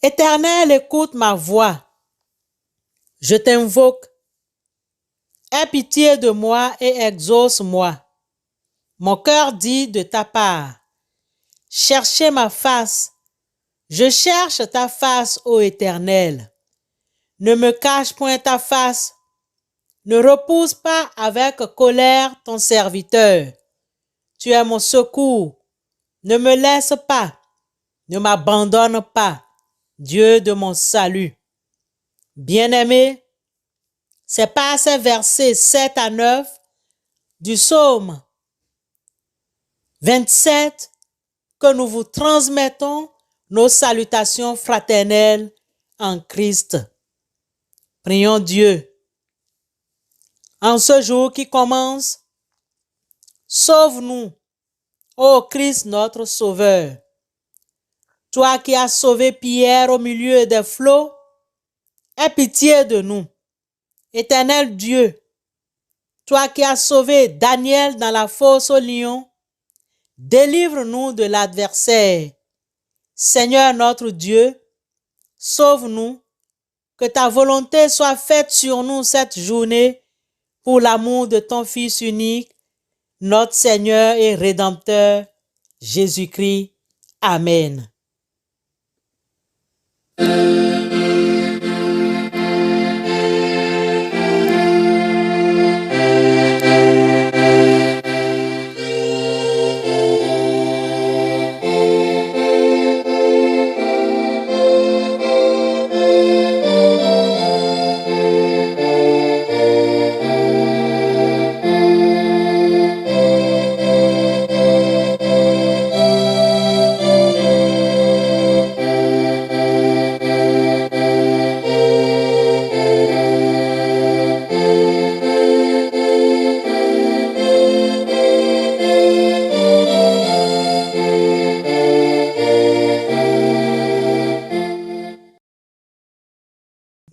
Éternel, écoute ma voix. Je t'invoque. Aie pitié de moi et exauce-moi. Mon cœur dit de ta part. Cherchez ma face. Je cherche ta face, ô Éternel. Ne me cache point ta face. Ne repousse pas avec colère ton serviteur. Tu es mon secours. Ne me laisse pas. Ne m'abandonne pas, Dieu de mon salut. Bien-aimé, c'est par ces versets 7 à 9 du psaume 27 que nous vous transmettons nos salutations fraternelles en Christ. Prions Dieu. En ce jour qui commence, sauve-nous, ô Christ notre Sauveur. Toi qui as sauvé Pierre au milieu des flots, aie pitié de nous. Éternel Dieu, toi qui as sauvé Daniel dans la fosse au lion, délivre-nous de l'adversaire. Seigneur notre Dieu, sauve-nous, que ta volonté soit faite sur nous cette journée pour l'amour de ton Fils unique, notre Seigneur et Rédempteur, Jésus-Christ. Amen.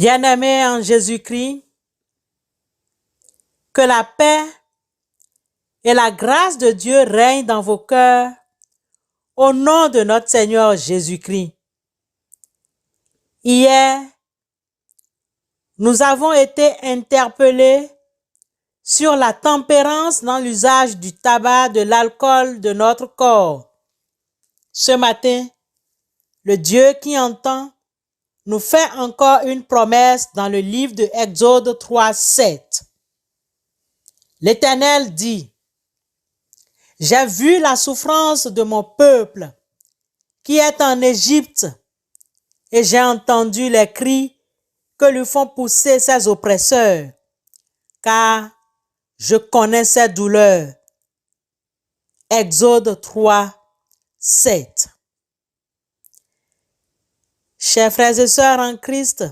Bien-aimés en Jésus-Christ, que la paix et la grâce de Dieu règnent dans vos cœurs au nom de notre Seigneur Jésus-Christ. Hier, nous avons été interpellés sur la tempérance dans l'usage du tabac, de l'alcool de notre corps. Ce matin, le Dieu qui entend nous fait encore une promesse dans le livre de Exode 3, 7. L'Éternel dit: j'ai vu la souffrance de mon peuple qui est en Égypte et j'ai entendu les cris que lui font pousser ses oppresseurs, car je connais ses douleurs. Exode 3, 7. Chers frères et sœurs en Christ,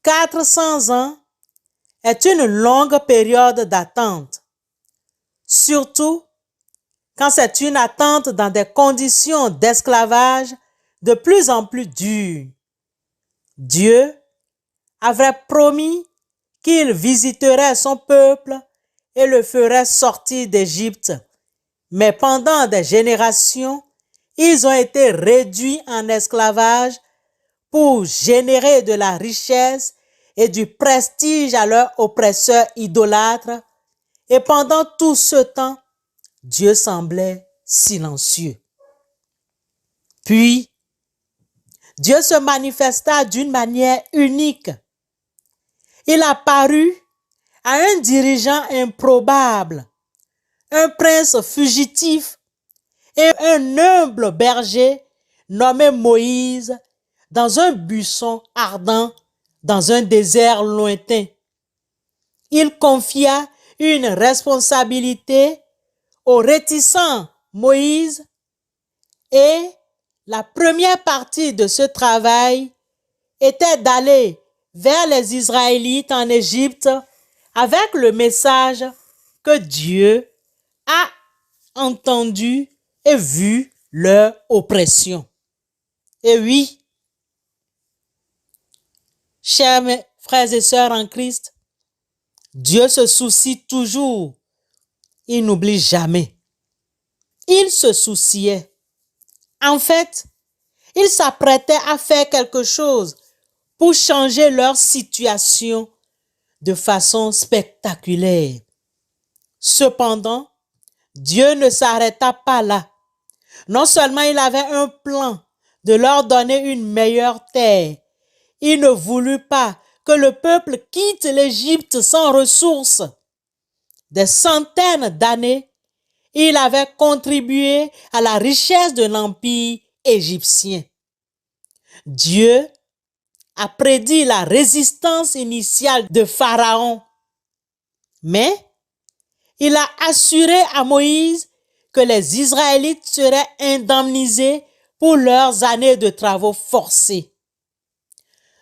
400 ans est une longue période d'attente, surtout quand c'est une attente dans des conditions d'esclavage de plus en plus dures. Dieu avait promis qu'il visiterait son peuple et le ferait sortir d'Égypte, mais pendant des générations, ils ont été réduits en esclavage pour générer de la richesse et du prestige à leurs oppresseurs idolâtres, et pendant tout ce temps, Dieu semblait silencieux. Puis, Dieu se manifesta d'une manière unique. Il apparut à un dirigeant improbable, un prince fugitif et un humble berger nommé Moïse dans un buisson ardent dans un désert lointain. Il confia une responsabilité au réticent Moïse et la première partie de ce travail était d'aller vers les Israélites en Égypte avec le message que Dieu a entendu et vu leur oppression. Et oui, chers frères et sœurs en Christ, Dieu se soucie toujours. Il n'oublie jamais. Il se souciait. En fait, Ils s'apprêtaient à faire quelque chose pour changer leur situation de façon spectaculaire. Cependant, Dieu ne s'arrêta pas là. Non seulement il avait un plan de leur donner une meilleure terre, il ne voulut pas que le peuple quitte l'Égypte sans ressources. Des centaines d'années, il avait contribué à la richesse de l'empire égyptien. Dieu a prédit la résistance initiale de Pharaon, mais il a assuré à Moïse que les Israélites seraient indemnisés pour leurs années de travaux forcés.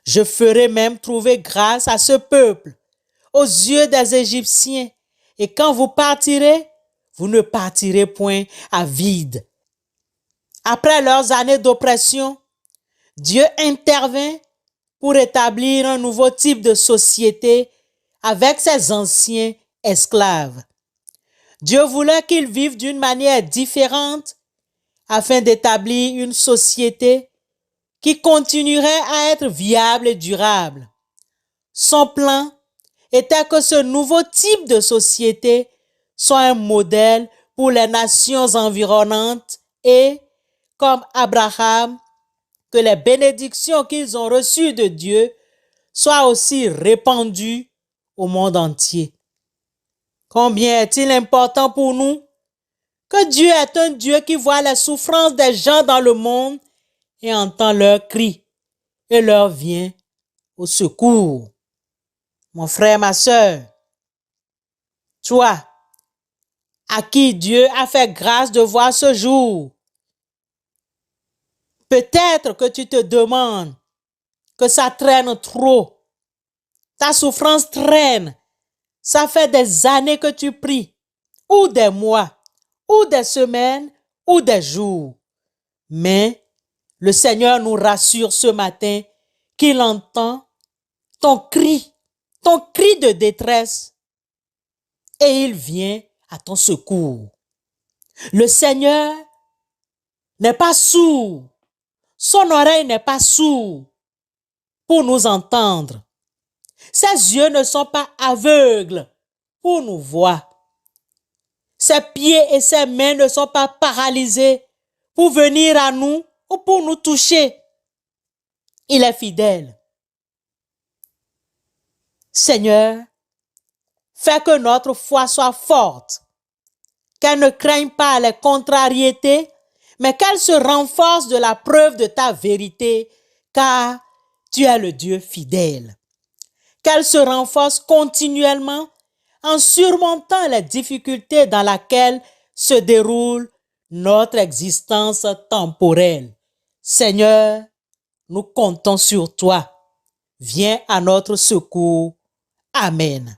Je ferai même trouver grâce à ce peuple aux yeux des Égyptiens, et quand vous partirez, vous ne partirez point à vide. Après leurs années d'oppression, Dieu intervint pour établir un nouveau type de société avec ses anciens esclaves. Dieu voulait qu'ils vivent d'une manière différente afin d'établir une société qui continuerait à être viable et durable. Son plan était que ce nouveau type de société soit un modèle pour les nations environnantes et, comme Abraham, que les bénédictions qu'ils ont reçues de Dieu soient aussi répandues au monde entier. Combien est-il important pour nous que Dieu est un Dieu qui voit les souffrances des gens dans le monde et entend leurs cris et leur vient au secours. Mon frère, ma sœur, toi, à qui Dieu a fait grâce de voir ce jour, peut-être que tu te demandes que ça traîne trop, ta souffrance traîne, ça fait des années que tu pries, ou des mois, ou des semaines, ou des jours. Mais le Seigneur nous rassure ce matin qu'il entend ton cri de détresse, et il vient à ton secours. Le Seigneur n'est pas sourd, son oreille n'est pas sourde pour nous entendre. Ses yeux ne sont pas aveugles pour nous voir. Ses pieds et ses mains ne sont pas paralysés pour venir à nous ou pour nous toucher. Il est fidèle. Seigneur, fais que notre foi soit forte, qu'elle ne craigne pas les contrariétés, mais qu'elle se renforce de la preuve de ta vérité, car tu es le Dieu fidèle. Qu'elle se renforce continuellement en surmontant les difficultés dans lesquelles se déroule notre existence temporelle. Seigneur, nous comptons sur toi. Viens à notre secours. Amen.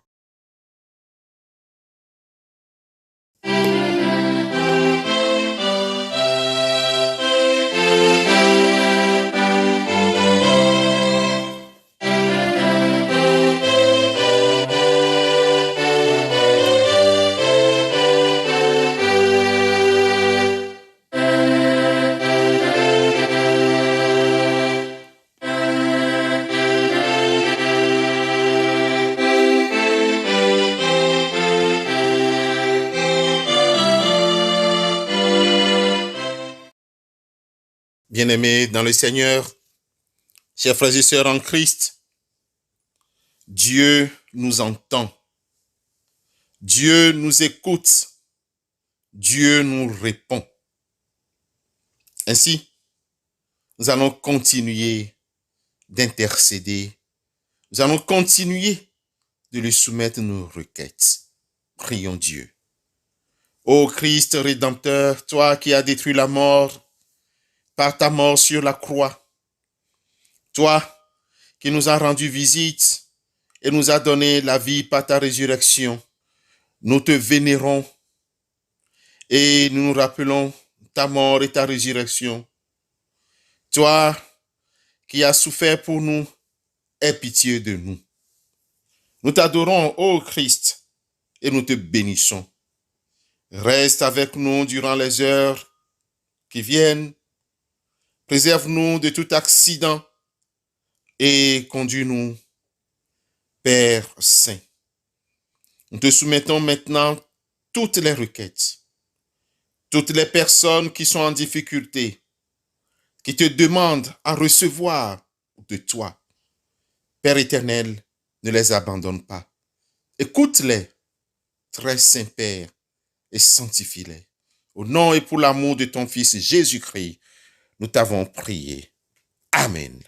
Bien-aimés dans le Seigneur, chers frères et sœurs en Christ, Dieu nous entend, Dieu nous écoute, Dieu nous répond. Ainsi, nous allons continuer d'intercéder, nous allons continuer de lui soumettre nos requêtes. Prions Dieu. Ô Christ Rédempteur, toi qui as détruit la mort par ta mort sur la croix, toi qui nous as rendu visite et nous as donné la vie par ta résurrection, nous te vénérons et nous nous rappelons ta mort et ta résurrection. Toi qui as souffert pour nous, aie pitié de nous. Nous t'adorons, ô Christ, et nous te bénissons. Reste avec nous durant les heures qui viennent. Préserve-nous de tout accident et conduis-nous, Père Saint. Nous te soumettons maintenant toutes les requêtes, toutes les personnes qui sont en difficulté, qui te demandent à recevoir de toi. Père éternel, ne les abandonne pas. Écoute-les, très saint Père, et sanctifie-les. Au nom et pour l'amour de ton Fils Jésus-Christ, nous t'avons prié. Amen.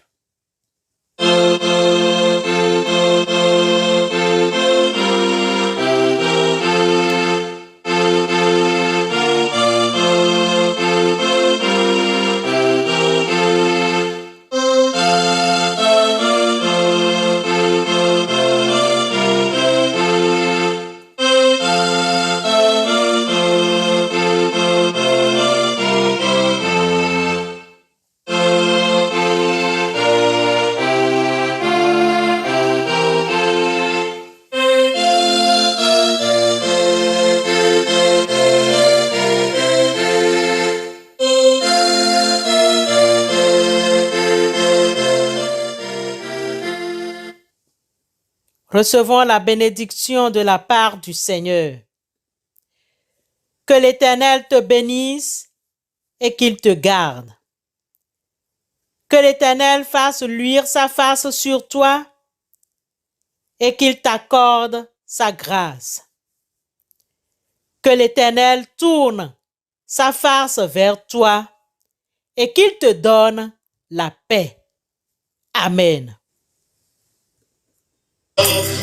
Recevons la bénédiction de la part du Seigneur. Que l'Éternel te bénisse et qu'il te garde. Que l'Éternel fasse luire sa face sur toi et qu'il t'accorde sa grâce. Que l'Éternel tourne sa face vers toi et qu'il te donne la paix. Amen. And